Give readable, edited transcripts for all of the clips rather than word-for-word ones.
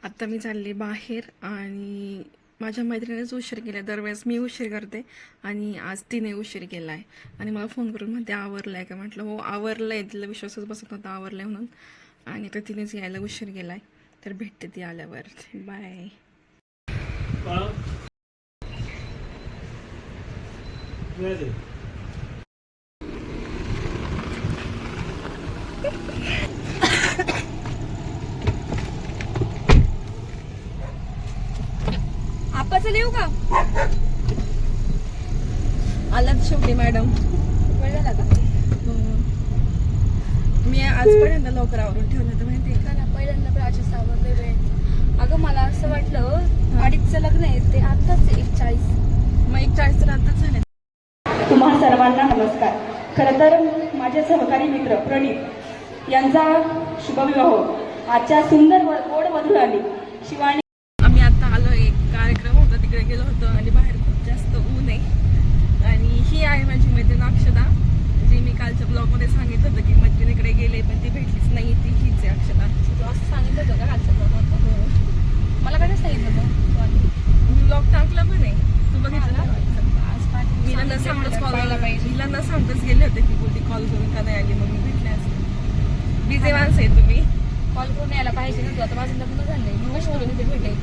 आत्ता मी चालले बाहेर आणि माझ्या मैत्रिणीनेच उशीर केला. दरवेळेस मी उशीर करते आणि आज तिने उशीर केला आहे आणि मला फोन करून म्हणते आवरलं आहे का. म्हटलं हो आवरलं आहे. तिला विश्वासच बसत नव्हता आवरलं आहे म्हणून. आणि आता तिनेच यायला उशीर केला आहे. तर भेटते ती आल्यावर. बाय. आपाचं लिहू का? आलात शेवटी मॅडम. वेळ झाला का? मी आजपर्यंत लवकर आवरून ठेवलं होतं माहिती आहे का? पहिल्यांदा प्राचीच आवडले वेळ. अगं मला असं वाटलं अडीचचं लग्न आहे ते आताच 1:40. मग 1:40 तर आताच झाले. तुम्हा सर्वांना नमस्कार. खरं तर माझे सहकारी मित्र प्रणित यांचा शुभविवाह आजच्या सुंदर गोड वधूराली शिवानी. आम्ही आता आलो. एक कार्यक्रम होता तिकडे गेलो होतो आणि बाहेर खूप जास्त ऊन आहे. आणि ही आहे माझी मैत्रीण अक्षदा, जी मी कालच्या ब्लॉगमध्ये सांगितलं होतं की मैत्रिणीकडे गेले पण ती भेटलीच नाही. ती हीच आहे अक्षदा. तू असं सांगितलं होतं का कालच्या ब्लॉगमध्ये? मला काय सांगितलं मग? मी ब्लॉग टाकला म्हणे. तू बघितलं आज हिला न सांगताच हिला न सांगताच गेले होते की बोलती कॉल करून का नाही आली. मग मी भेटले असते. बिझी माणसं आहे तुम्ही. कॉल करून यायला पाहिजे ना तू. आता माझं लग्न झालंय. मी कशी बोलून ते भेटेल?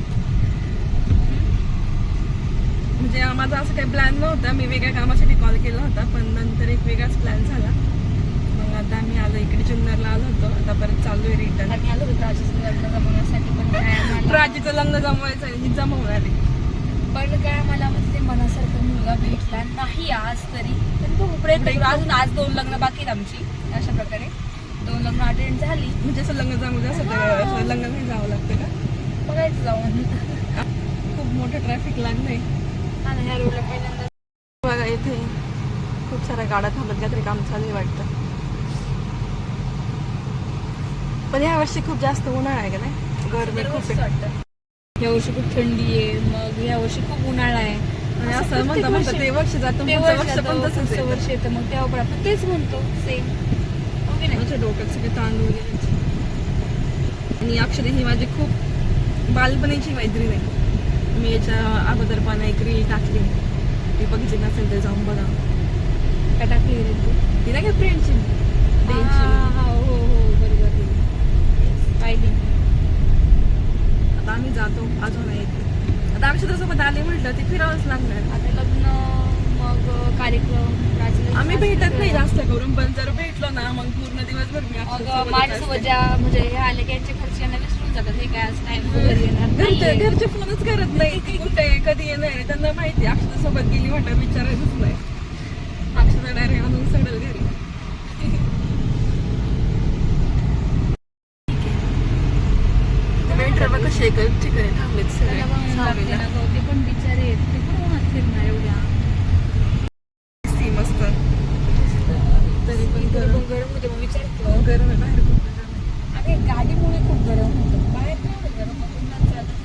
म्हणजे माझा असं काही प्लॅन नव्हता. मी वेगळ्या कामासाठी कॉल केला होता पण नंतर एक वेगळाच प्लॅन झाला. मग आता आम्ही आलो इकडे जुन्नरला आलो होतो. आता परत चालू आहे रिटर्न. आम्ही आलो होतो प्राचीचं लग्न जमवण्यासाठी पण काय आम्हाला प्राचीचं लग्न जमवायचं आहे. ही जमवणार आहे. पण काय मला म्हणजे मनासारखा मुलगा भेटला नाही आज तरी. पण तो प्रयत्न करू. अजून आज 2 लग्न बाकी आहेत आमची. अशा प्रकारे 2 लग्न अटेंड झाली. म्हणजे असं लग्न जमवलं असं तर असं लग्न नाही जावं लागतं का? बघायचं जाऊन. खूप मोठं ट्रॅफिक लागलंय. हा ना, ह्या रोडला पहिल्यांदा बघा इथे खूप साऱ्या गाड्या थांबत काहीतरी काम चालू आहे वाटतं. पण ह्या वर्षी खूप जास्त उन्हाळा आहे का नाही? गरमी खूप आहे. वाटतं या वर्षी खूप थंडी आहे. मग या वर्षी खूप उन्हाळा आहे. आणि असं म्हणता म्हणता ते वर्ष जातं ते पुढचं वर्ष वर्ष पण तसंच पुढचं आहे. वर्ष येतं. मग तेव्हा पण आपण तेच म्हणतो सेम. ओके नाही? माझ्या डोक्यात सगळे तांदूळ गेले. आणि अक्षरे ही माझी खूप बालपणीची मैत्रीण आहे. मी याच्या अगोदर पण एक रील टाकली. ती बघितली नसेल ते जाऊन बघा. काय टाकली रे तू? ती नाही काय फ्रेंडची हो बरोबर पाहिली. आता आम्ही जातो अजून येते. आता अक्षरासोबत आले म्हटलं ती फिरावंच लागणार. आता लग्न मग कार्यक्रम प्राचीन आम्ही भेटत नाही जास्त करून पण जर भेटलो ना मग पूर्ण दिवसभर मी मग माझ्यासोबत ज्या म्हणजे हे आले की यांचे खर्च यांना विसरून जातात. हे काय आज टाइम वगैरे येणार नाही. घरचे फोनच करत नाही. ती कुठे आहे, कधी येणार आहे त्यांना माहिती. अक्षरासोबत गेली म्हटलं विचारायचंच नाही. अक्षरा डायरेक्ट आणून सडल घरी. मेट्रो कशी आहे ठिकाणी थांबलेत सगळे. ते पण बिचारे आहेत. ते पण उन्हात फिरणार एवढ्या. मस्त तरी पण गरम होते. मग विचार गरम आहे बाहेर खूप गरम आहे. अरे गाडीमुळे खूप गरम होतं. बाहेर नाही एवढं गरम होतं. उन्हात चालतं.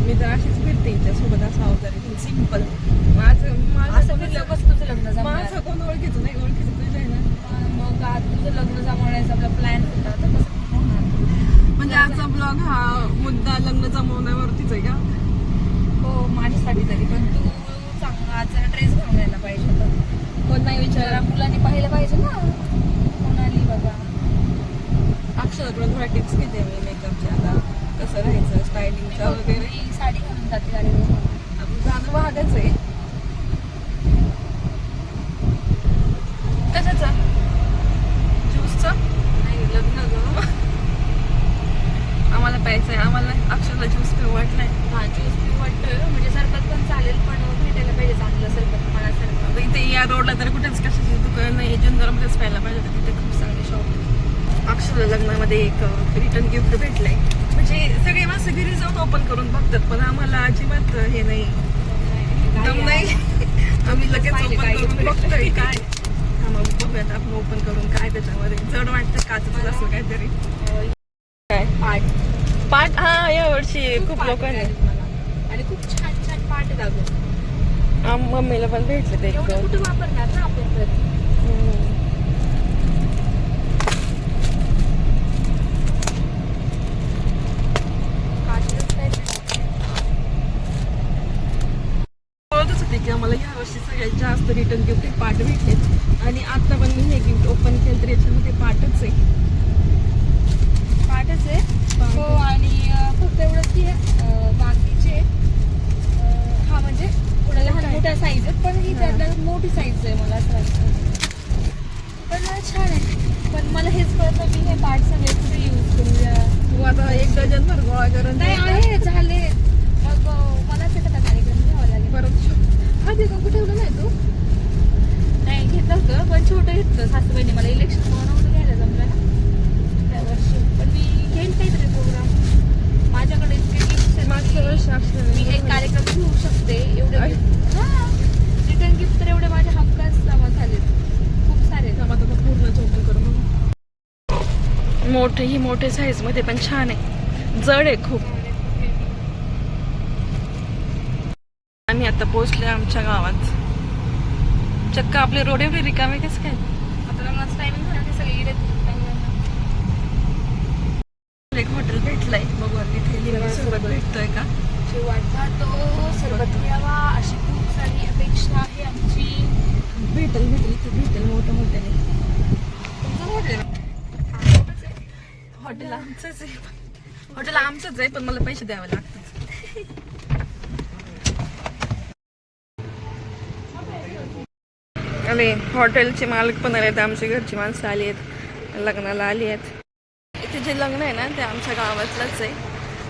मी तर अशीच फिरते हिच्यासोबत असं अवतारी सिम्पल. माझं असं फिरलं कसं तुझं लग्न जमणार? माझं कोण ओळखीचं नाही. ओळखीचं तुझं आहे ना. मग आज तुझं लग्न जमवण्याचा आपला प्लॅन होता तर कसं होणार? म्हणजे आजचा ब्लॉग हा मुद्दा लग्न जमवण्यावरतीच आहे का? हो माझ्यासाठी तरी. पण तू चांगला आज जरा ड्रेस घालून यायला पाहिजे होता. कोण नाही जरा मुलांनी पाहिलं पाहिजे ना कोण आली बाबा. अक्षराकडून थोडा टिप्स घेते मी मेकअपच्या. आता कसं राहायचं स्टायलिंगचं वगैरे. मी साडी घालून जाते गाडीवर. आपण जाणं भागच आहे. कशाचा? ज्यूसचा? नाही लग्न ग. आम्हाला प्यायचं आहे. आम्हाला अक्षरला ज्यूस पिऊ वाटलाय. हा ज्यूस पिऊ वाटतं. म्हणजे सरबत पण चालेल पण भेटायला पाहिजे चांगलं सरबत मनासारखं. आता इथे या रोडला तर कुठेच कशाची दुकान नाही. जुन्नरमध्येच प्यायला पाहिजे. तर तिथे खूप चांगले शॉप आहे. अक्षरला लग्नामध्ये एक रिटर्न गिफ्ट भेटलंय. म्हणजे सगळे माणसं घरी जाऊन ओपन करून बघतात पण आम्हाला अजिबात हे नाही दम नाही. आम्ही लगेच ओपन करून बघतोय काय. हा मग बघूयात आपण ओपन करून काय त्याच्यामध्ये. जड वाटतं काचच असं काहीतरी. काय पाट? हा या वर्षी खूप लोकांनी आणि खूप छान छान पाट लागून मम्मीला पण भेटले ते. एवढं कुठं वापरणार ना आपण. आम्हाला ह्या वर्षी सगळ्यात जास्त रिटर्न गिफ्ट हे पाट भेटलेत आणि आता पण मी हे गिफ्ट ओपन केलं तर याच्यामध्ये पाटच आहे. पाठच आहे हो. आणि फक्त एवढंच की बाकीचे हा म्हणजे थोड्या लहान मोठ्या साईज आहेत, पण ही त्यातल्या मोठी साईज आहे मला असं वाटतं. पण छान आहे. पण मला हेच कळत नाही की हे पार्ट सगळे कुठे यूज करूया. तू आता 1 डझनभर गोळा करून नाही आहे झाले. मग मलाच एखादा कार्यक्रम घ्यावा लागेल. परत हा दे कुठे ठेवलं नाही तू? नाही घेतलं होतं पण छोटं घेतलं सासूबाईने. मला इलेक्शन नव्हतं घ्यायला जमलं ना त्या वर्षी. पण मी घेईन काहीतरी प्रोग्राम. माझ्याकडे इतके गिफ्ट मागच्या वर्षी मी एक कार्यक्रम घेऊ शकते एवढे गिफ्ट. हां रिटर्न गिफ्ट तर एवढे माझे हमखास जमा झालेत खूप सारे. आता पूर्णच ओपन करू मग. मोठे ही मोठे साईज मध्ये पण छान आहे, जड आहे खूप. आम्ही आता पोहोचले आमच्या गावात. चक्क आपले रोड एवढे रिकामे कसं काय? आता लग्नाचं टायमिंग झालं ते सगळे गेलेत. एक हॉटेल भेटलंय, बघू तिथे लिंबू सरबत भेटतोय का. वाट पाहतो सरबत मिळावा अशी खूप सारी अपेक्षा आहे आमची. भेटेल इथे भेटेल मोठं हॉटेल आहे. तुमचं हॉटेल हॉटेल आमचंच आहे. हॉटेल आमचंच आहे पण मला पैसे द्यावे लागतात. आणि हॉटेलचे मालक पण आले आहेत, आमच्या घरची माणसं आली आहेत, लग्नाला आली आहेत. इथे जे लग्न आहे ना ते आमच्या गावातलंच आहे,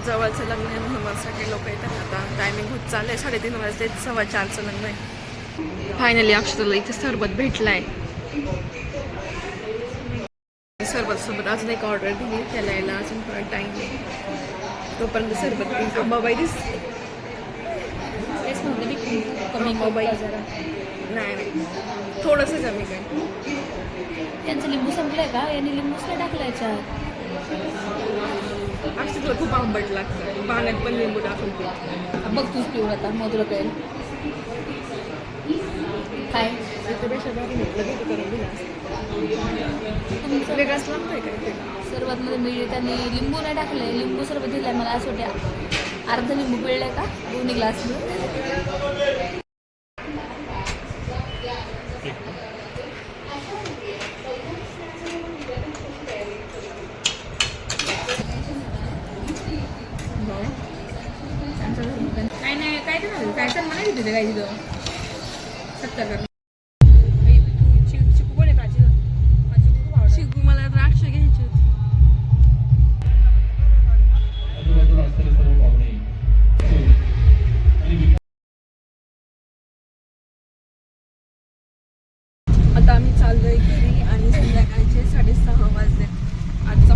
जवळचं लग्न आहे म्हणून मला सगळे लोक येतात. आता टायमिंग होत चाललंय, 3:30 वाजले, 4:15चं लग्न आहे. फायनली अक्षताला इथे सरबत भेटलाय. सरबत सोबत अजून एक ऑर्डर दिली, त्याला यायला अजून थोडा टाइम आहे. तोपर्यंत सरबत अंबाबाई दिसते. तेच म्हणते मी कमी अंबाबाई जरा. नाही थोडंसं कमी काय. त्यांचं लिंबू संपलंय का? यांनी लिंबूच नाही टाकला याच्यात. अक्षताला खूप आंबट लागतं, पाण्यात पण लिंबू टाकून पितो. बघ तूच पिऊन आता मग तुला कळेल काय. त्यापेक्षा बाकी म्हटलं की करून दिला तुमचं वेगळाच लागतंय काय. सरबतमध्ये मी त्यांनी लिंबू नाही टाकलंय. लिंबू सरबत दिलंय मला असं वाटतं. अर्ध लिंबू पिळलंय का 2 ग्लास. काय नाही काय ते म्हणलं काय तर म्हणायचं तिथे काय तिथं 70 चिकू पण आहे प्राची. शिकू मला द्राक्ष घ्यायचे होते. आता आम्ही चाललोय घरी आणि संध्याकाळचे 6:30 वाजले. आजचा